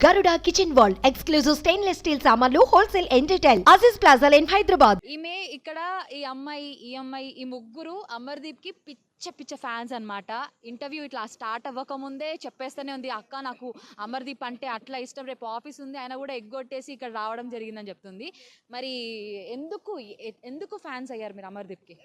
Garuda Kitchen World exclusive stainless steel సామాన్లు wholesale and retail Aziz Plaza in Hyderabad. ఈమె ఇక్కడ ఈ అమ్మాయి ఈ ముగ్గురు అమర్దీప్ కి పిచ్చ ఫ్యాన్స్ అన్నమాట. ఇంటర్వ్యూ ఇట్లా స్టార్ట్ అవ్వకముందే చెప్పేస్తూనే ఉంది, అక్క నాకు అమర్దీప్ అంటే అట్లా ఇష్టం, రేపు ఆఫీస్ ఉంది ఆయన కూడా ఎగ్గొట్టేసి ఇక్కడ రావడం జరిగిందని చెప్తుంది. మరి ఎందుకు ఫ్యాన్స్ అయ్యారు మీరు అమర్దీప్ కి?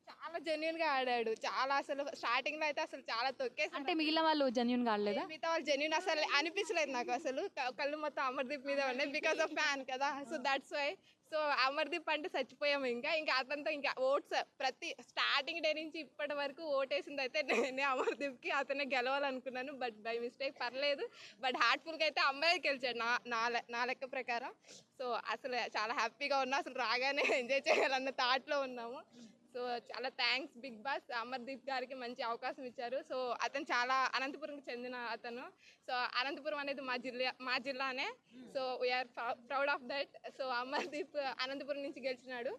చాలా జెన్యున్ గా ఆడాడు. చాలా అసలు స్టార్టింగ్ లో అయితే అసలు చాలా తొక్కేసి అంటే మిగిలిన వాళ్ళు జెన్యున్ గా ఆడలేదా? మిగతా వాళ్ళు జెన్యున్ అసలు అనిపించలేదు నాకు. అసలు కళ్ళు మొత్తం అమర్దీప్ మీద ఉన్నాయి బికాస్ ఆఫ్ ఫ్యాన్ కదా. So that's why. So Amardeep అంటే చచ్చిపోయాము. ఇంకా అతనితో ఇంకా ఓట్స్ ప్రతి స్టార్టింగ్ డే నుంచి ఇప్పటి వరకు ఓటేసింది అయితే నేనే అమర్దీప్ కి. అతనే గెలవాలనుకున్నాను బట్ బై మిస్టేక్ పర్లేదు. బట్ హార్ట్ఫుల్ గా అయితే అమ్మాయి గెలిచాడు నా లెక్క ప్రకారం. సో అసలు చాలా హ్యాపీగా ఉన్నా, అసలు రాగానే ఎంజాయ్ చేయాలన్న థాట్లో ఉన్నాము. సో చాలా థ్యాంక్స్ బిగ్ బాస్. అమర్దీప్ గారికి మంచి అవకాశం ఇచ్చారు. సో అతను చాలా అనంతపురంకి చెందిన అతను. సో అనంతపురం అనేది మా జిల్లానే. So we are proud of that. So Amardeep Anantapuram నుంచి గెలిచినాడు.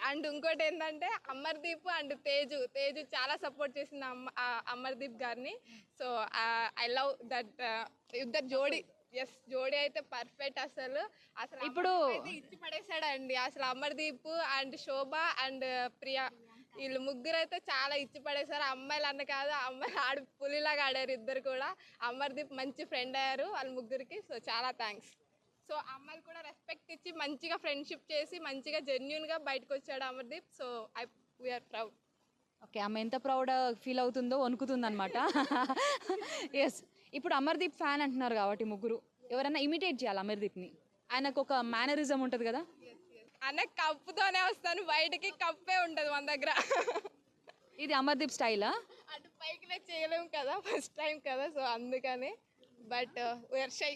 అండ్ ఇంకోటి ఏంటంటే అమర్దీప్ అండ్ తేజు చాలా సపోర్ట్ చేసింది అమర్దీప్ గారిని. సో ఐ లవ్ దట్ ఇద్దరు జోడీ. ఎస్, జోడీ అయితే పర్ఫెక్ట్. అసలు ఇప్పుడు ఇచ్చి పడేశాడండి. అసలు Amardeep and Shobha and Priya వీళ్ళు ముగ్గురు అయితే చాలా ఇచ్చి పడేశారు. అమ్మాయిలు అన్న కాదు, అమ్మాయిలు ఆడు పులిలాగా ఆడారు ఇద్దరు కూడా. అమర్దీప్ మంచి ఫ్రెండ్ అయ్యారు వాళ్ళ ముగ్గురికి. సో చాలా థ్యాంక్స్. సో అమ్మాయిలు కూడా రెస్పెక్ట్ ఇచ్చి మంచిగా ఫ్రెండ్షిప్ చేసి మంచిగా జెన్యున్గా బయటకు వచ్చాడు Amardeep. So we are proud. Okay, ఆమె ఎంత ప్రౌడ్ ఫీల్ అవుతుందో వణుకుతుంది అనమాట. ఎస్, ఇప్పుడు అమర్దీప్ ఫ్యాన్ అంటున్నారు కాబట్టి ముగ్గురు ఎవరైనా ఇమిటేట్ చేయాలి అమర్దీప్ని. ఆయనకు ఒక మేనరిజం ఉంటుంది కదా. అన్న కప్పుతోనే వస్తాను, బయటకి కప్పే ఉంటుంది మన దగ్గర. ఇది అమర్దీప్ స్టైలా? అటు పైకి చేయలేము కదా, ఫస్ట్ టైం కదా. సో అందుకని బట్ వీఆర్ షై.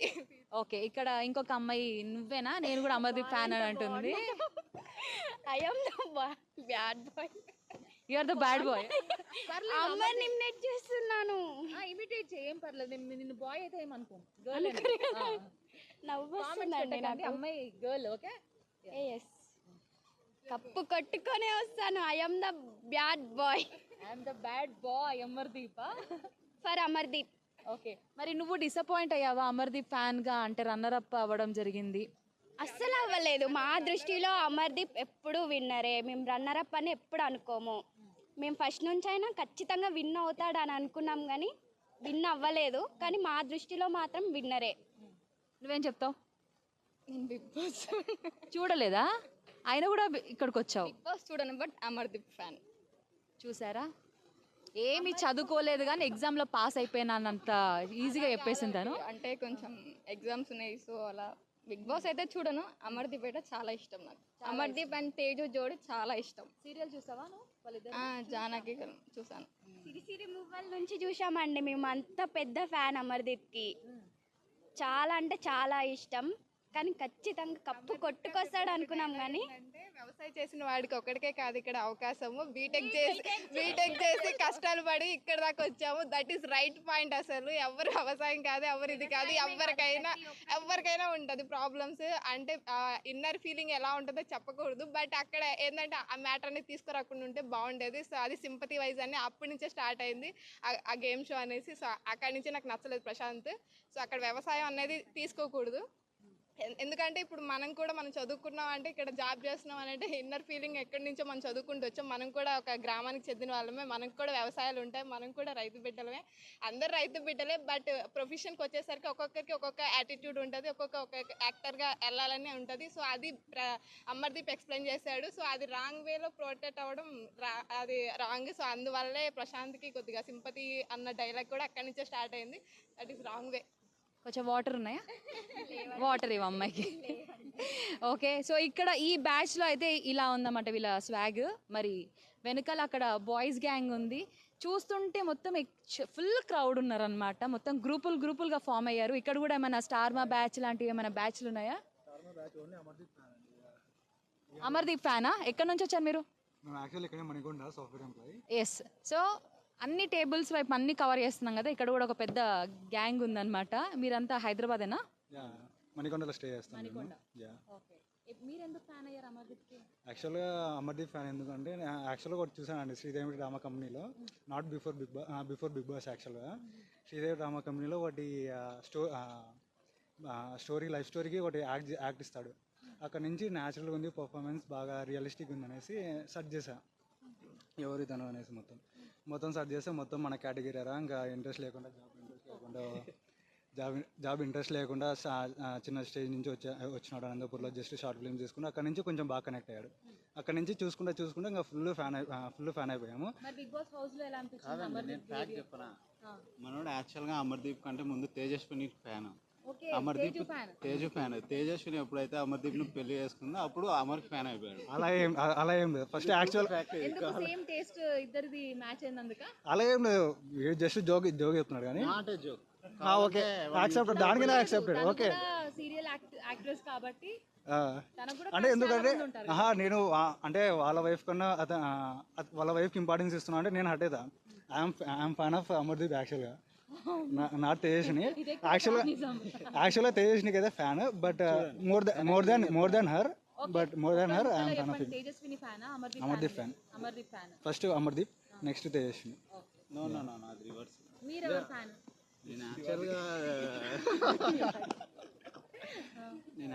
ఓకే, ఇక్కడ ఇంకొక అమ్మాయి నువ్వేనా, నేను కూడా అమర్దీప్ ఫ్యాన్ అని అంటుంది. I am the bad boy. You are the bad boy. అమ్మని ఇమిటేట్ చేస్తున్నాను. ఇమిటేట్ చేయం పర్లేదు, నిన్ను బాయ్ అయితే ఏమనుకో. నవ్వు వస్తుందండి నాకు. అమ్మాయి గర్ల్. ఓకే, ఎస్, కప్పు కొట్టుకొనే వస్తాను. I am the bad boy. I'm the bad bye Amardeep. For Amardeep. Okay, మరి నువ్వు డిసప్పాయింట్ అయ్యావా అమర్దీప్ ఫ్యాన్ గా? అంటే రన్నర్ అప్ అవ్వడం జరిగింది. అస్సలు అవ్వలేదు. మా దృష్టిలో అమర్దీప్ ఎప్పుడు విన్నరే. మేము రన్నర్ అప్ అని ఎప్పుడు అనుకోము. మేము ఫస్ట్ నుంచి అయినా ఖచ్చితంగా విన్ అవుతాడు అని అనుకున్నాం, కానీ విన్ అవ్వలేదు. కానీ మా దృష్టిలో మాత్రం విన్నరే. నువ్వేం చెప్తావు? నేను బిగ్ బాస్ చూడలేదా? ఆయన కూడా ఇక్కడికి వచ్చావు. బిగ్ బాస్ చూడను, బట్ అమర్దీప్ ఫ్యాన్. చూసారా, ఏమి చదువుకోలేదు కానీ ఎగ్జామ్లో పాస్ అయిపోయినానంత ఈజీగా చెప్పేసింది తను. అంటే కొంచెం ఎగ్జామ్స్ ఉన్నాయి, సో అలా. బిగ్ బాస్ అయితే చూడను. అమర్దీప్ అయితే చాలా ఇష్టం నాకు. అమర్దీప్ అండ్ తేజు జోడి చాలా ఇష్టం. సీరియల్ చూసావా నువ్వు? జానకి చూసాను. సిరిసిరి మూవల్ నుంచి చూసామండి మేము. అంత పెద్ద ఫ్యాన్ అమర్దీప్కి. చాలా అంటే చాలా ఇష్టం. కానీ ఖచ్చితంగా కప్పు కొట్టుకొస్తాడు అనుకున్నాం. కానీ వ్యవసాయం చేసిన వాడికి ఒక్కడికే కాదు ఇక్కడ అవకాశము. బీటెక్ చేసి కష్టాలు పడి ఇక్కడ దాకా వచ్చాము. That is right point. అసలు ఎవరు వ్యవసాయం కాదు, ఎవరు ఇది కాదు, ఎవరికైనా ఉంటుంది ప్రాబ్లమ్స్. అంటే ఇన్నర్ ఫీలింగ్ ఎలా ఉంటుందో చెప్పకూడదు. బట్ అక్కడ ఏంటంటే ఆ మ్యాటర్ అనేది తీసుకురాకుండా ఉంటే బాగుండేది. సో అది సింపతి వైజ్ అని అప్పటి నుంచే స్టార్ట్ అయింది ఆ గేమ్ షో అనేసి. సో అక్కడి నుంచి నాకు నచ్చలేదు ప్రశాంత్. సో అక్కడ వ్యవసాయం అనేది తీసుకోకూడదు. ఎందుకంటే ఇప్పుడు మనం చదువుకున్నాం అంటే, ఇక్కడ జాబ్ చేస్తున్నాం అంటే ఇన్నర్ ఫీలింగ్ ఎక్కడి నుంచో మనం చదువుకుంటూ వచ్చాం. మనం కూడా ఒక గ్రామానికి చెందిన వాళ్ళమే, మనకు కూడా వ్యవసాయాలు ఉంటాయి, మనం కూడా రైతు బిడ్డలమే. అందరు రైతు బిడ్డలే. బట్ ప్రొఫెషన్కి వచ్చేసరికి ఒక్కొక్కరికి ఒక్కొక్క యాటిట్యూడ్ ఉంటుంది, ఒక్కొక్క యాక్టర్గా వెళ్ళాలని ఉంటుంది. సో అది అమర్దీప్ ఎక్స్ప్లెయిన్ చేశాడు. సో అది రాంగ్ వేలో ప్రొటెక్ట్ అవ్వడం అది రాంగ్. సో అందువల్లే ప్రశాంత్కి కొద్దిగా సింపతి అన్న డైలాగ్ కూడా అక్కడి నుంచే స్టార్ట్ అయింది. That is wrong way. కొంచెం వాటర్ ఉన్నాయా? వాటర్ ఇవ్వ అమ్మాయికి. ఓకే, సో ఇక్కడ ఈ బ్యాచ్లో అయితే ఇలా ఉందన్నమాట వీళ్ళ స్వాగ్. మరి వెనకాల అక్కడ బాయ్స్ గ్యాంగ్ ఉంది. చూస్తుంటే మొత్తం ఫుల్ క్రౌడ్ ఉన్నారనమాట. మొత్తం గ్రూపులుగా ఫామ్ అయ్యారు. ఇక్కడ కూడా ఏమైనా స్టార్ మా బ్యాచ్ లాంటివి ఏమైనా బ్యాచ్లు ఉన్నాయా? అమర్దీప్ ఫ్యానా? ఎక్కడి నుంచి వచ్చారు మీరు? ఎస్, సో అన్ని టేబుల్స్ వైపు అన్ని కవర్ చేస్తున్నాం కదా. ఇక్కడ కూడా ఒక పెద్ద గ్యాంగ్ ఉందన్నమాట. మీరంతా హైదరాబాదేనా? మణికొండలో స్టే చేస్తాను. మీరు ఎందుకు ఫ్యాన్ అయ్యారు అమర్దీప్కి? యాక్చువల్గా అమర్దీప్ ఫ్యాన్ ఎందుకంటే యాక్చువల్గా ఒకటి చూసానండి, శ్రీదేవి డ్రామా కంపెనీలో. నాట్ బిఫోర్ బిగ్ బాస్ యాక్చువల్గా శ్రీదేవి డ్రామా కంపెనీలో ఒకటి లైఫ్ స్టోరీకి ఒకటి యాక్ట్ ఇస్తాడు. అక్కడ నుంచి న్యాచురల్గా ఉంది, పర్ఫార్మెన్స్ బాగా రియలిస్టిక్ ఉంది అనేసి సెర్చ్ చేశా ఎవరు తను అనేసి మొత్తం సెర్చ్ చేస్తే మొత్తం మన కేటగిరీ రా. ఇంకా ఇంట్రెస్ట్ లేకుండా జాబ్ ఇంట్రెస్ట్ లేకుండా చిన్న స్టేజ్ నుంచి వచ్చినాడు అనంతపూర్లో. జస్ట్ షార్ట్ ఫిల్మ్ తీసుకుని అక్కడ నుంచి కొంచెం బాగా కనెక్ట్ అయ్యాడు. అక్కడ నుంచి చూసుకుంటే ఇంకా ఫుల్ ఫ్యాన్ అయిపోయాము. మరి బిగ్ బాస్ హౌస్ లో ఎలా అనిపించింది కాదండి, నేను అమర్దీప్ ఫ్యాక్ట్ behavior? చెప్పనా, ఆ. మనోడు యాక్చువల్గా అమర్దీప్ కంటే ముందు Tejaswini fan. Okay, Amardeep Teju fan. Teju fan. Tejaswini ఎప్పుడైతే అమర్దీప్ని పెళ్లి చేసుకుందో అప్పుడు అమర్కి ఫ్యాన్ అయిపోయాడు. అలా ఏం లేదు. ఫస్ట్ యాక్చువల్ ఎందుకు సేమ్ టేస్ట్ ఇద్దరిది మ్యాచ్ అయినందుక? అలా ఏం లేదు, జస్ట్ జోక్ చెప్తున్నాడు కానీ not a joke. Okay accepted, దానికి యాక్సెప్టెడ్. ఓకే సీరియల్ యాక్ట్రెస్ కాబట్టి తనకు కూడా అంటే fans ఎందుకంటే చాలా మంది ఉంటారు. నేను అంటే వాళ్ళ వైఫ్ కన్నా వాళ్ళ వైఫ్కి ఇంపార్టెన్స్ ఇస్తున్నా అంటే నేను హట్ అవుతా. ఐఎమ్ ఫ్యాన్ ఆఫ్ అమర్దీప్ యాక్చువల్గా, నా తేజస్ని. యాక్చువల్గా తేజస్నికి అయితే fan, but more than her I'm fan of him. Tejaswini fan, Amardeep fan. Amardeep fan. First Amardeep, next Tejaswini. No అది రివర్స్. మీరు ఎవరు ఫ్యాన్? నేను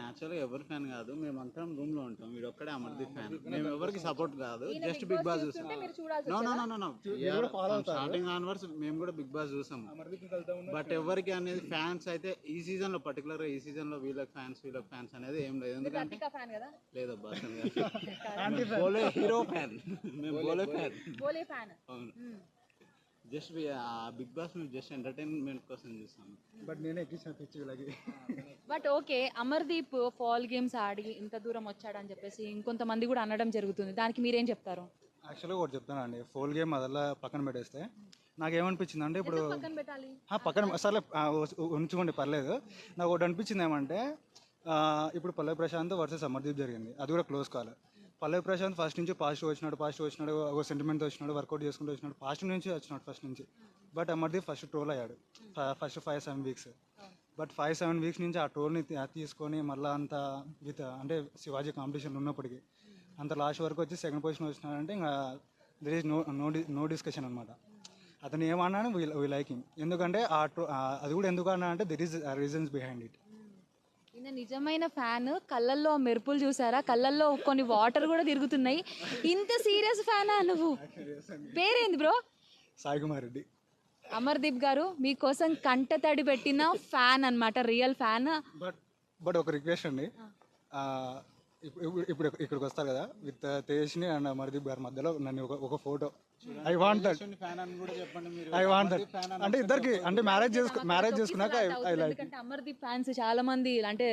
యాక్చువల్గా ఎవరి ఫ్యాన్ కాదు, మేమంతా రూమ్ లో ఉంటాం. వీడు ఒక్కడే అమర్దీప్ ఫ్యాన్. మేము ఎవరికి సపోర్ట్ కాదు, జస్ట్ బిగ్ బాస్ చూసాం. మీరు చూడాల్సి నో స్టార్టింగ్ ఆన్వర్డ్స్ మేము కూడా బిగ్ బాస్ చూసాం. బట్ ఎవరికి అనేది ఫ్యాన్స్ అయితే ఈ సీజన్ లో పర్టికులర్ గా ఈ సీజన్ లో వీళ్ళకి ఫ్యాన్స్ అనేది ఏం లేదు. ఎందుకంటే ఫ్యాన్ కదా? లేదబ్బా బోలే హీరో ఫ్యాన్, మేము బోలే ఫ్యాన్. అవును, జస్ట్ బిగ్ బాస్ మేము జస్ట్ ఎంటర్టైన్మెంట్ కోసం చూస్తాము. బట్ నేనే ఎక్కించిన పిచ్చి వీళ్ళకి. But okay, Amardeep foul games ఆడి ఇంత దూరం వచ్చాడని చెప్పేసి ఇంకొంతమంది కూడా అనడం జరుగుతుంది. దానికి మీరేం చెప్తారు? యాక్చువల్గా ఒకటి చెప్తానండి, ఫోల్ గేమ్ అదల్లా పక్కన పెట్టేస్తే నాకేమనిపించింది అంటే ఇప్పుడు పక్కన పెట్టాలి. పక్కన సరే ఉంచుకోండి పర్లేదు. నాకు ఒకటి అనిపించింది ఏమంటే ఇప్పుడు పల్లవి ప్రశాంత్ వర్సెస్ అమర్దీప్ జరిగింది, అది కూడా క్లోజ్ కాల్. పల్లవి ప్రశాంత్ ఫస్ట్ నుంచి పాజిటివ్ వచ్చినాడు, ఒక సెంటిమెంట్తో వచ్చినాడు, వర్కౌట్ చేసుకుంటూ వచ్చినాడు, ఫస్ట్ నుంచి. బట్ అమర్దీప్ ఫస్ట్ ట్రోల్ అయ్యాడు ఫస్ట్ 5-7 వీక్స్. బట్ 5-7 వీక్స్ నుంచి ఆ ట్రోల్ని తీసుకొని మళ్ళీ అంత అంటే శివాజీ కాంపిటీషన్ ఉన్నప్పటికీ అంత లాస్ట్ వరకు వచ్చి సెకండ్ పొజిషన్ వచ్చినాడంటే ఇంకా దెర్ ఈజ్ నో డిస్కషన్ అనమాట. అతను ఏమన్నాను వీ లైక్ హిమ్. ఎందుకంటే అది కూడా ఎందుకు అన్నా అంటే there is reasons behind it. ఈయన నిజమైన ఫ్యాన్. కళ్ళల్లో మెరుపులు చూసారా? కళ్ళల్లో కొన్ని వాటర్ కూడా తిరుగుతున్నాయి. ఇంత సీరియస్ ఫ్యానా నువ్వు? పేరేంది బ్రో? సాయి కుమార్ రెడ్డి. అమర్దీప్ గారు మీకోసం కంట తడి పెట్టిన ఫ్యాన్ అన్నమాట, రియల్ ఫ్యాన్. బట్ ఒక రిక్వెస్ట్ అండి, ఇప్పుడు ఇక్కడికి వస్తారు కదా విత్ తేజ్ని అండ్ అమర్దీప్ గారి మధ్యలో నన్ను ఒక ఫోటో ఐ వాంట్ దట్. అంటే ఇద్దరికి అంటే మ్యారేజ్ చేసుకున్నాక ఐ లైక్. ఎందుకంటే అమర్దీప్ ఫ్యాన్స్ చాలా మంది అంటే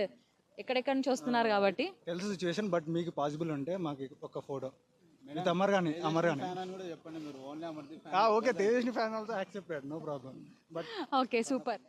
ఎక్కడెక్కడి నుంచి వస్తున్నారు కాబట్టి తెలుసు సిచ్యువేషన్. బట్ మీకు పాసిబుల్ ఉంటే మాకు ఒక ఫోటో విత్ అమర్ కానీ చెప్పండి మీరు ఓన్లీ అమర్దీప్ ఓకే తేజ్ని fan also accepted, no problem. But okay, super.